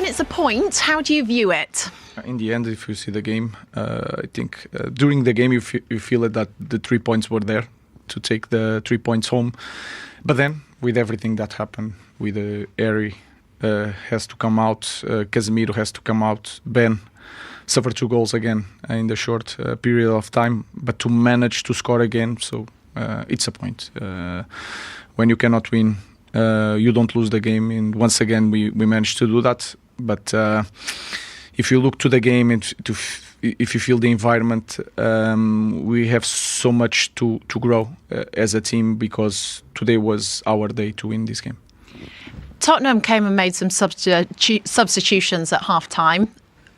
It's a point. How do you view it? In the end, if you see the game, I think during the game you feel that the 3 points were there to take the 3 points home. But then, with everything that happened, with Harry has to come out, Casemiro has to come out, Ben suffered 2 goals again in the short period of time, but to manage to score again, so it's a point. When you cannot win, you don't lose the game, and once again we managed to do that. But if you look to the game and if you feel the environment, we have so much to grow as a team, because today was our day to win this game. Tottenham came and made some substitutions at half-time.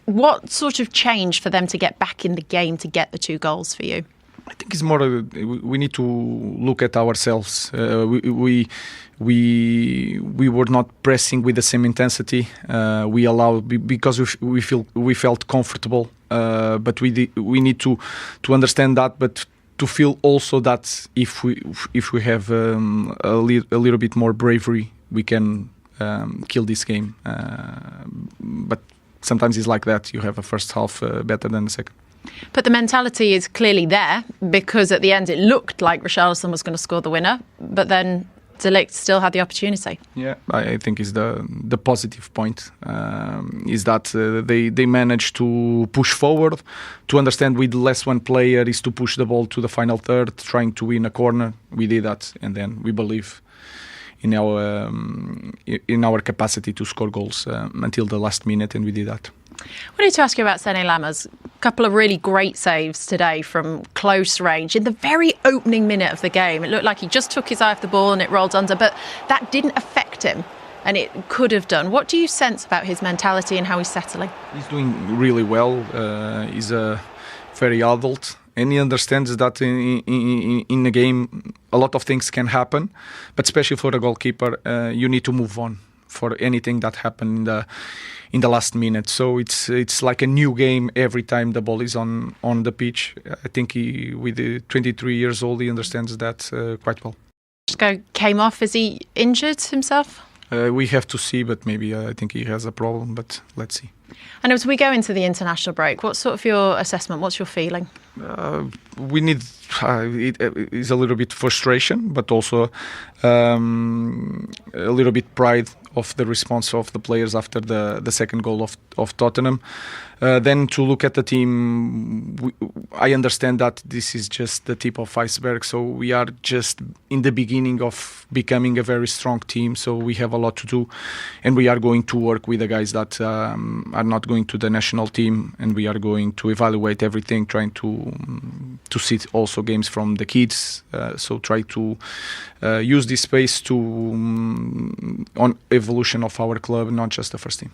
What sort of changed for them to get back in the game to get the 2 goals for you? I think it's more we need to look at ourselves. We were not pressing with the same intensity. We allowed, because we felt comfortable, but we need to understand that, but to feel also that if we have a little bit more bravery, we can kill this game. But sometimes it's like that. You have a first half better than the second. But the mentality is clearly there, because at the end it looked like Richarlison was going to score the winner, but then De Ligt still had the opportunity. Yeah, I think is the positive point, is that they managed to push forward, to understand with less one player is to push the ball to the final third, trying to win a corner. We did that, and then we believe in our capacity to score goals until the last minute, and we did that. I wanted to ask you about Sene Lammers. A couple of really great saves today from close range. In the very opening minute of the game, it looked like he just took his eye off the ball and it rolled under, but that didn't affect him, and it could have done. What do you sense about his mentality and how he's settling? He's doing really well. He's very adult, and he understands that in the game a lot of things can happen, but especially for a goalkeeper, you need to move on for anything that happened in the last minute. So it's like a new game every time the ball is on the pitch. I think he, with the 23 years old, he understands that quite well. Came off. Is he injured himself? We have to see, but maybe I think he has a problem, but let's see. And as we go into the international break, what's sort of your assessment? What's your feeling? We need, it is a little bit frustration, but also a little bit pride of the response of the players after the second goal of Tottenham. Then to look at the team, I understand that this is just the tip of iceberg, so we are just in the beginning of becoming a very strong team, so we have a lot to do, and we are going to work with the guys that are not going to the national team, and we are going to evaluate everything, trying to see also games from the kids, so try to use this space to on evolution of our club, not just the first team.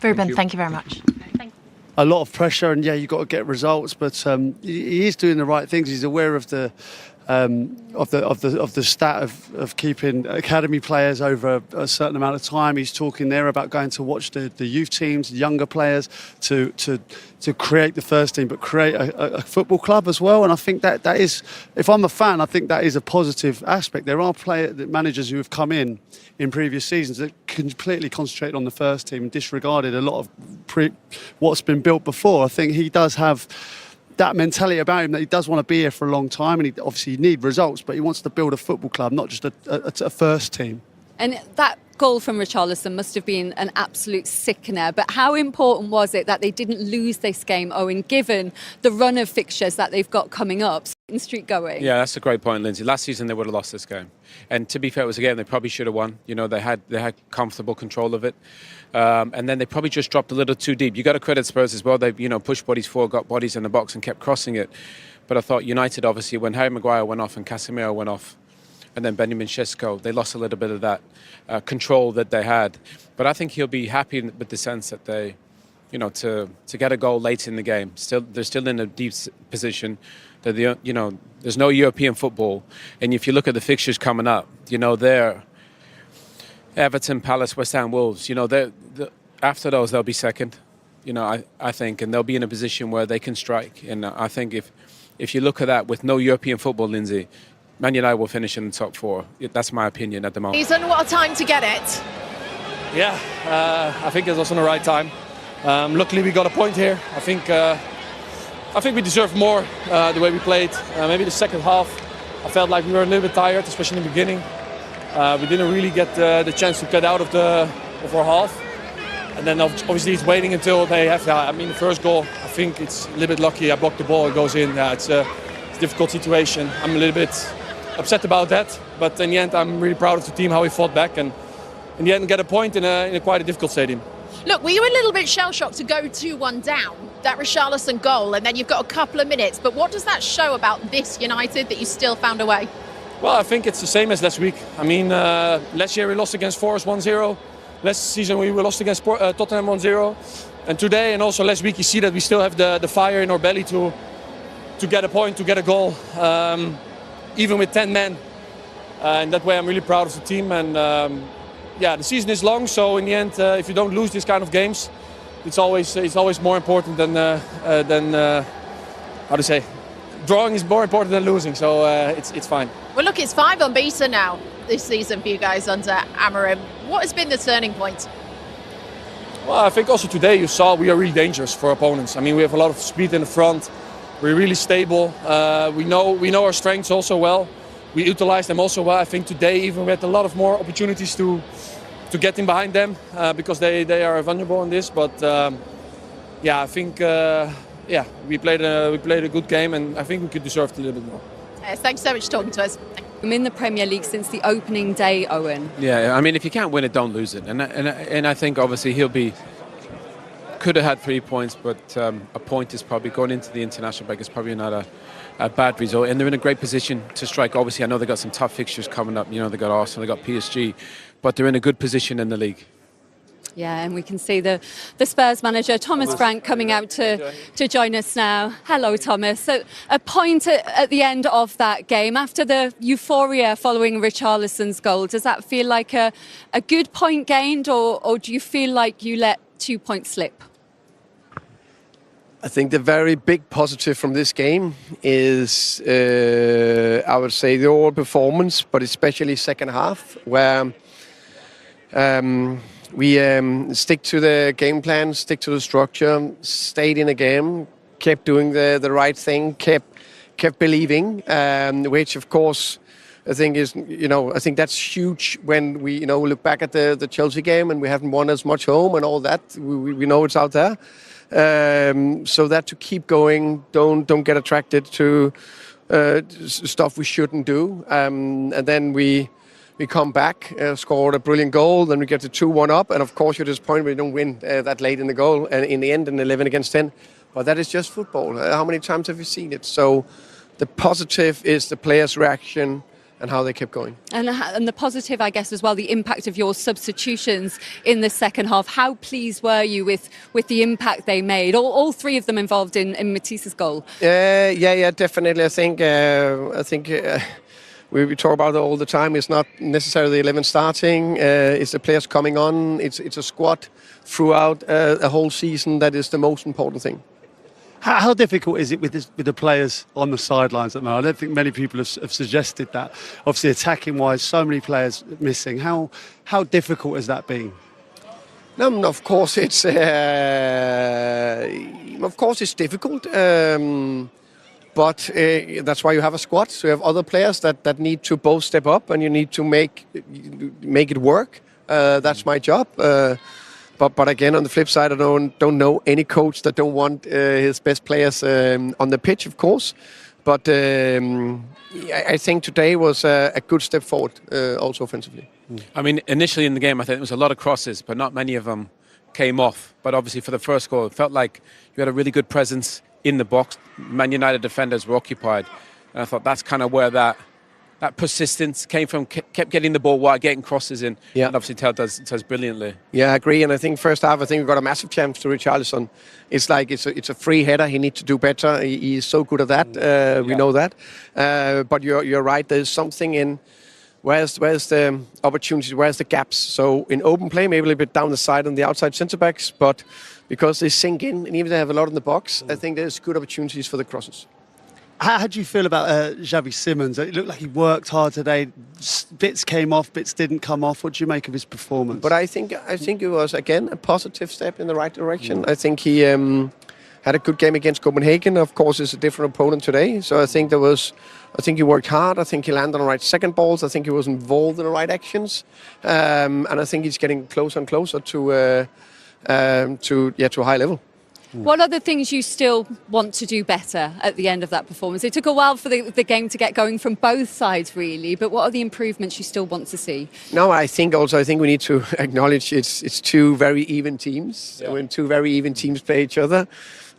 Ruben, thank you very much. A lot of pressure, and you've got to get results, but he is doing the right things. He's aware of the stat of keeping academy players over a certain amount of time. He's talking there about going to watch the youth teams, younger players, to create the first team, but create a football club as well. And I think that is, if I'm a fan, I think that is a positive aspect. There are managers who have come in previous seasons that completely concentrated on the first team and disregarded a lot of what's been built before. I think he does have that mentality about him, that he does want to be here for a long time, and he obviously need results, but he wants to build a football club, not just a first team. And that goal from Richarlison must have been an absolute sickener. But how important was it that they didn't lose this game, Owen, given the run of fixtures that they've got coming up? Streak going. Yeah, that's a great point, Lindsay. Last season they would have lost this game, and to be fair, it was a game they probably should have won. You know, they had comfortable control of it, and then they probably just dropped a little too deep. You got to credit Spurs as well. They pushed bodies forward, got bodies in the box, and kept crossing it. But I thought United, obviously, when Harry Maguire went off and Casemiro went off, and then Benjamin Sesko, they lost a little bit of that control that they had. But I think he'll be happy with the sense that they, to get a goal late in the game. They're still in a deep position. There's no European football, and if you look at the fixtures coming up, they're Everton, Palace, West Ham, Wolves. After those they'll be second. I think, and they'll be in a position where they can strike. And I think if you look at that with no European football, Lindsay, Man United will finish in the top 4. That's my opinion at the moment. What a time to get it. Yeah, I think it was on the right time. Luckily, we got a point here. I think we deserved more the way we played. Maybe the second half, I felt like we were a little bit tired, especially in the beginning. We didn't really get the chance to get out of our half. And then obviously it's waiting until they have. The first goal, I think it's a little bit lucky. I blocked the ball, it goes in. It's a difficult situation. I'm a little bit upset about that. But in the end, I'm really proud of the team, how we fought back. And in the end, get a point in a quite a difficult stadium. Look, were you a little bit shell-shocked to go 2-1 down, that Richarlison goal, and then you've got a couple of minutes, but what does that show about this United that you still found a way? Well, I think it's the same as last week. Last year we lost against Forest 1-0. Last season we lost against Tottenham 1-0. And today and also last week you see that we still have the fire in our belly to get a point, to get a goal, even with 10 men. And that way I'm really proud of the team. And the season is long, so in the end, if you don't lose these kind of games, it's always more important than drawing is more important than losing. So it's fine. Well, look, it's 5 unbeaten now this season for you guys under Amorim. What has been the turning point? Well, I think also today you saw we are really dangerous for opponents. We have a lot of speed in the front. We're really stable. We know our strengths also well. We utilize them also well. I think today even we had a lot of more opportunities to get in behind them because they are vulnerable in this. But I think we played a good game, and I think we could deserve a little bit more. Yes, thanks so much for talking to us. I'm in the Premier League since the opening day, Owen. Yeah, if you can't win it, don't lose it. And I think obviously could have had 3 points, but a point is probably going into the international break is probably not a bad result. And they're in a great position to strike. Obviously, I know they've got some tough fixtures coming up. They got Arsenal, they got PSG, but they're in a good position in the league. Yeah, and we can see the Spurs manager, Thomas Frank, coming out to join us now. Hello, Thomas. So a point at the end of that game, after the euphoria following Richarlison's goal, does that feel like a good point gained, or do you feel like you let 2 points slip? I think the very big positive from this game is, I would say, the overall performance, but especially second half, where we stick to the game plan, stick to the structure, stayed in the game, kept doing the right thing, kept believing, which of course I think is, I think that's huge when we, look back at the Chelsea game and we haven't won as much home and all that. We know it's out there. So that to keep going, don't get attracted to stuff we shouldn't do. And then we come back, scored a brilliant goal, then we get the 2-1 up, and of course you're disappointed we don't win that late in the goal, and in the end, in 11 against 10. But that is just football. How many times have you seen it? So the positive is the players' reaction and how they kept going. And the positive, I guess, as well, the impact of your substitutions in the second half. How pleased were you with the impact they made? All 3 of them involved in Matisse's goal. Yeah, definitely. I think. We talk about it all the time. It's not necessarily the 11 starting. It's the players coming on. It's a squad throughout a whole season that is the most important thing. How difficult is it with the players on the sidelines at the moment? I don't think many people have suggested that. Obviously, attacking-wise, so many players missing. How difficult has that been? No, of course it's difficult. But that's why you have a squad. So you have other players that need to both step up, and you need to make it work. That's my job. But again, on the flip side, I don't know any coach that don't want his best players on the pitch, of course. But I think today was a good step forward, also offensively. Initially in the game, I think there was a lot of crosses, but not many of them came off. But obviously for the first goal, it felt like you had a really good presence in the box. Man United defenders were occupied, and I thought that's kind of where that persistence came from. Kept getting the ball wide, getting crosses in, and obviously Tel does brilliantly. Yeah, I agree. And I think first half, we got a massive chance to Richarlison. It's like it's a free header. He needs to do better. He is so good at that. We know that. But you're right. There's something in where's the opportunities, where's the gaps. So in open play, maybe a little bit down the side on the outside centre backs, but because they sink in and even they have a lot in the box, I think there's good opportunities for the crosses. How do you feel about Xavi Simons? It looked like he worked hard today. Bits came off, bits didn't come off. What do you make of his performance? But I think it was again a positive step in the right direction. I think he had a good game against Copenhagen. Of course, it's a different opponent today. So I think he worked hard. I think he landed on the right second balls. I think he was involved in the right actions, and I think he's getting closer and closer to a high level. What are the things you still want to do better at the end of that performance? It took a while for the game to get going from both sides, really, but what are the improvements you still want to see? No, I think we need to acknowledge it's two very even teams. Yeah. When two very even teams play each other,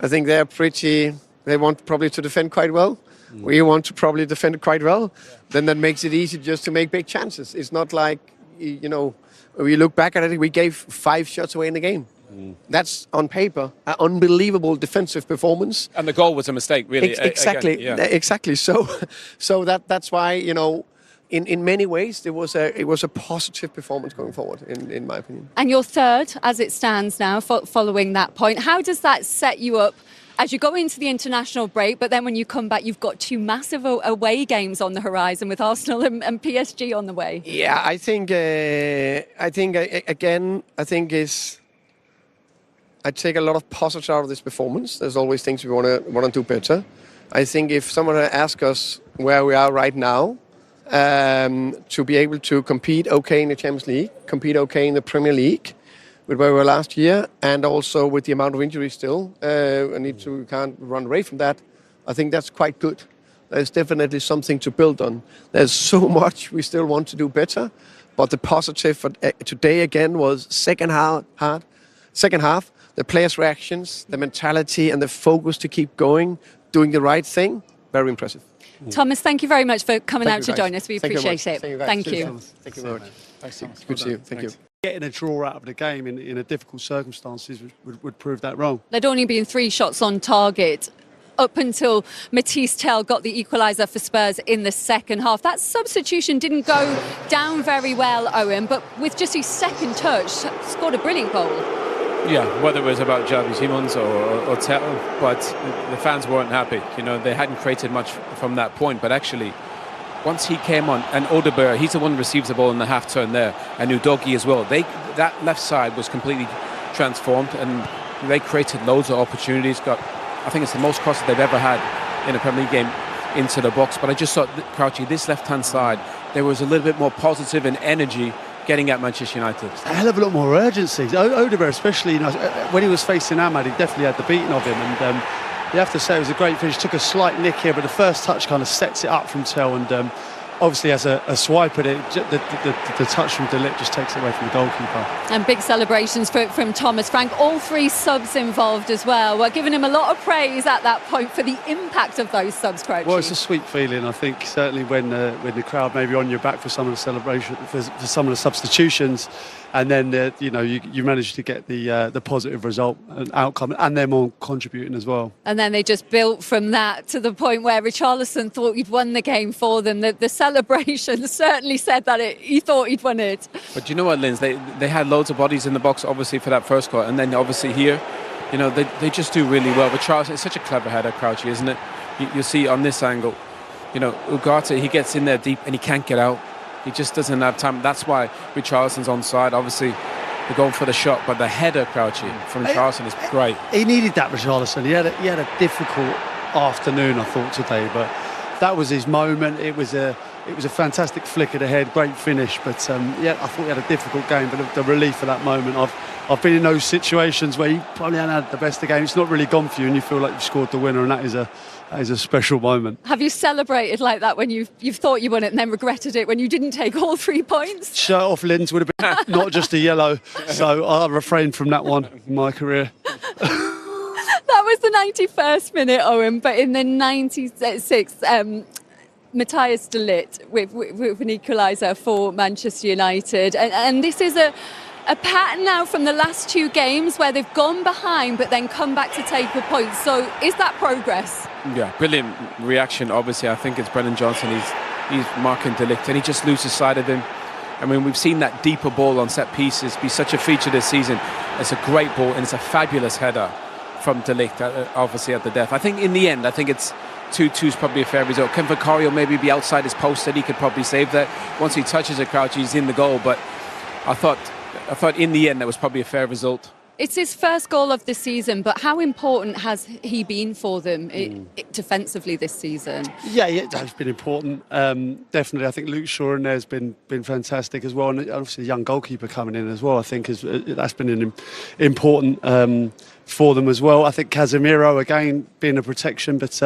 I think they want probably to defend quite well. We want to probably defend quite well. Yeah. Then that makes it easy just to make big chances. It's not like, when we look back at it, we gave 5 shots away in the game. That's on paper an unbelievable defensive performance, and the goal was a mistake, really. Exactly, again, yeah. Exactly. So that's why in many ways it was a positive performance going forward, in my opinion. And you're third as it stands now, following that point. How does that set you up as you go into the international break? But then when you come back, you've got 2 massive away games on the horizon with Arsenal and PSG on the way. Yeah, I think I take a lot of positives out of this performance. There's always things we want to do better. I think if someone had asked us where we are right now, to be able to compete okay in the Champions League, compete okay in the Premier League, with where we were last year, and also with the amount of injuries still, we can't run away from that. I think that's quite good. There's definitely something to build on. There's so much we still want to do better, but the positive for today again was second half. The players' reactions, the mentality and the focus to keep going, doing the right thing, very impressive. Thomas, thank you very much for coming out to join us. We appreciate it. Thank you. Thank you very much. Thanks, Thomas. Good to see you. Thank you. Getting a draw out of the game in a difficult circumstances would prove that wrong. There'd only been 3 shots on target up until Matisse Tell got the equaliser for Spurs in the second half. That substitution didn't go down very well, Owen, but with just his second touch, scored a brilliant goal. Yeah, whether it was about Xavi Simons or Tell, but the fans weren't happy. They hadn't created much from that point, but actually, once he came on, and Odegaard, he's the one who receives the ball in the half turn there, and Udogie as well. That left side was completely transformed, and they created loads of opportunities. I think it's the most crosses they've ever had in a Premier League game into the box. But I just thought, Crouchy, this left-hand side, there was a little bit more positive and energy getting at Manchester United. A hell of a lot more urgency. Odegaard, especially, when he was facing Ahmad, he definitely had the beating of him, and you have to say it was a great finish. Took a slight nick here, but the first touch kind of sets it up from Tell, and obviously as a swipe at it, the touch from De Ligt just takes it away from the goalkeeper. And big celebrations from Thomas Frank. All 3 subs involved as well. We're giving him a lot of praise at that point for the impact of those subs, Crouchy. Well, it's a sweet feeling, I think, certainly when the crowd may be on your back for some of the celebration, for some of the substitutions, and then you manage to get the positive result and outcome, and them all contributing as well. And then they just built from that to the point where Richarlison thought he'd won the game for them. The celebration certainly said that he thought he'd won it. But you know what, Linz? They had loads of bodies in the box, obviously, for that first goal, and then obviously here, they just do really well. Richarlison, it's such a clever header, Crouchy, isn't it? You see on this angle, Ugarte, he gets in there deep and he can't get out. He just doesn't have time. That's why Richarlison's onside. Obviously, they're going for the shot, but the header, Crouchy, from Richarlison is great. He needed that, Richarlison. He had a difficult afternoon, I thought, today, but that was his moment. It was a fantastic flick of the head, great finish. But I thought he had a difficult game. But the relief of that moment, I've been in those situations where you probably haven't had the best of the game. It's not really gone for you, and you feel like you've scored the winner, and that is a special moment. Have you celebrated like that when you've thought you won it and then regretted it when you didn't take all 3 points? Shirt off Linz would have been not just a yellow, so I'll refrain from that one in my career. That was the 91st minute, Owen, but in the 96th, Matthias de Ligt with an equaliser for Manchester United. And this is a pattern now from the last 2 games where they've gone behind but then come back to take a point. So is that progress? Yeah, brilliant reaction. Obviously, I think it's Brennan Johnson. He's marking de Ligt and he just loses sight of him. I mean, we've seen that deeper ball on set pieces be such a feature this season. It's a great ball and it's a fabulous header from de Ligt, obviously at the death. I think in the end, it's 2-2 is probably a fair result. Can Vicario maybe be outside his post that he could probably save that? Once he touches a Crouch, he's in the goal. But I thought in the end that was probably a fair result. It's his first goal of the season, but how important has he been for them defensively this season? Yeah, that's been important. Definitely, I think Luke Shaw in there has been fantastic as well, and obviously the young goalkeeper coming in as well. I think that's been important for them as well. I think Casemiro again being a protection, but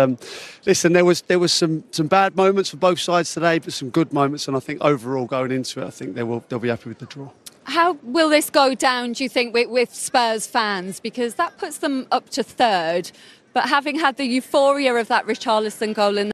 listen, there was some bad moments for both sides today, but some good moments, and I think overall going into it, I think they'll be happy with the draw. How will this go down, do you think, with Spurs fans? Because that puts them up to third. But having had the euphoria of that Richarlison goal in